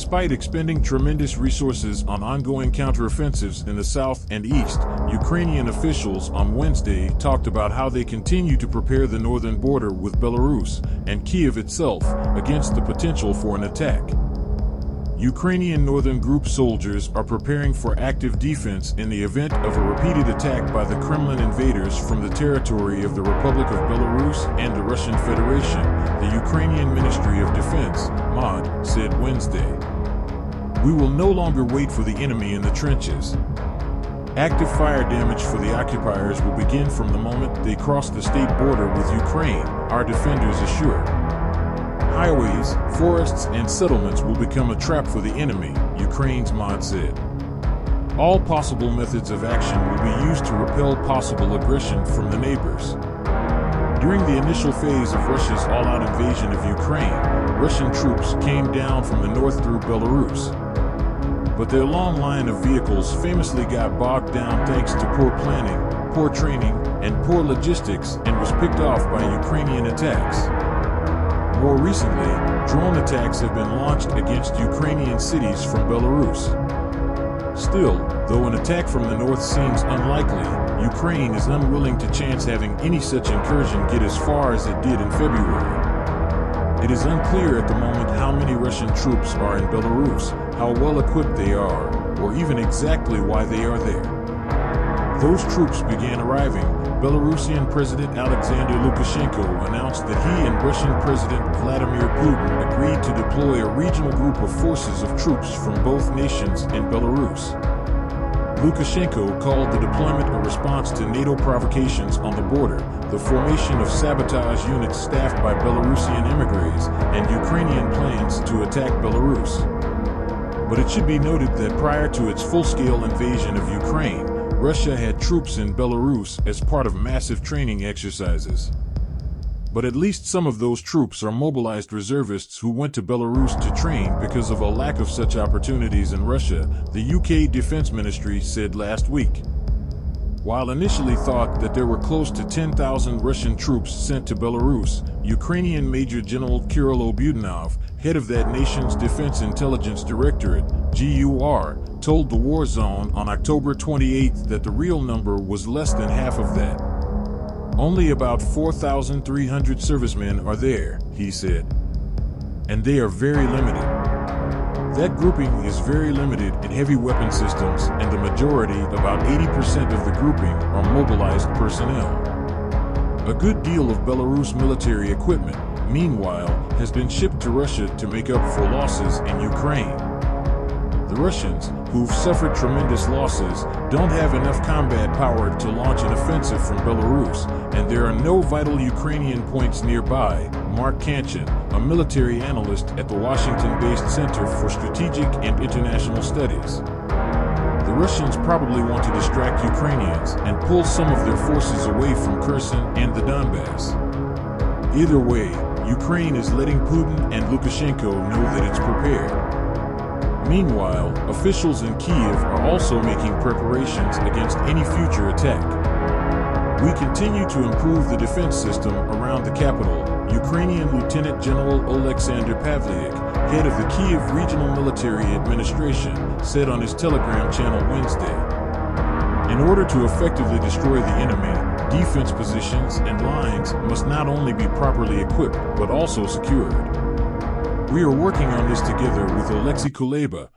Despite expending tremendous resources on ongoing counteroffensives in the south and east, Ukrainian officials on Wednesday talked about how they continue to prepare the northern border with Belarus and Kyiv itself against the potential for an attack. Ukrainian Northern Group soldiers are preparing for active defense in the event of a repeated attack by the Kremlin invaders from the territory of the Republic of Belarus and the Russian Federation, the Ukrainian Ministry of Defense, MOD, said Wednesday. "We will no longer wait for the enemy in the trenches. Active fire damage for the occupiers will begin from the moment they cross the state border with Ukraine," our defenders assured. "Highways, forests, and settlements will become a trap for the enemy," Ukraine's MOD said. "All possible methods of action will be used to repel possible aggression from the neighbors." During the initial phase of Russia's all-out invasion of Ukraine, Russian troops came down from the north through Belarus. But their long line of vehicles famously got bogged down thanks to poor planning, poor training, and poor logistics, and was picked off by Ukrainian attacks. More recently, drone attacks have been launched against Ukrainian cities from Belarus. Still, though an attack from the north seems unlikely, Ukraine is unwilling to chance having any such incursion get as far as it did in February. It is unclear at the moment how many Russian troops are in Belarus, how well equipped they are, or even exactly why they are there. Those troops began arriving. Belarusian President Alexander Lukashenko announced that he and Russian President Vladimir Putin agreed to deploy a regional group of forces of troops from both nations in Belarus. Lukashenko called the deployment a response to NATO provocations on the border, the formation of sabotage units staffed by Belarusian immigrants, and Ukrainian plans to attack Belarus. But it should be noted that prior to its full-scale invasion of Ukraine, Russia had troops in Belarus as part of massive training exercises. But at least some of those troops are mobilized reservists who went to Belarus to train because of a lack of such opportunities in Russia, the UK Defense Ministry said last week. While initially thought that there were close to 10,000 Russian troops sent to Belarus, Ukrainian Major General Kirill Budanov, head of that nation's Defense Intelligence Directorate, GUR, told the war zone on October 28 that the real number was less than half of that. "Only about 4,300 servicemen are there," he said. "And they are very limited. That grouping is very limited in heavy weapon systems, and the majority, about 80% of the grouping, are mobilized personnel." A good deal of Belarus military equipment, meanwhile, has been shipped to Russia to make up for losses in Ukraine. The Russians, who've suffered tremendous losses, don't have enough combat power to launch an offensive from Belarus, and there are no vital Ukrainian points nearby, Mark Kanchin, a military analyst at the Washington-based Center for Strategic and International Studies. The Russians probably want to distract Ukrainians and pull some of their forces away from Kherson and the Donbass. Either way, Ukraine is letting Putin and Lukashenko know that it's prepared. Meanwhile, officials in Kyiv are also making preparations against any future attack. "We continue to improve the defense system around the capital," Ukrainian Lieutenant General Oleksandr Pavlyuk, head of the Kyiv Regional Military Administration, said on his Telegram channel Wednesday. "In order to effectively destroy the enemy, defense positions and lines must not only be properly equipped, but also secured. We are working on this together with Alexei Kuleba,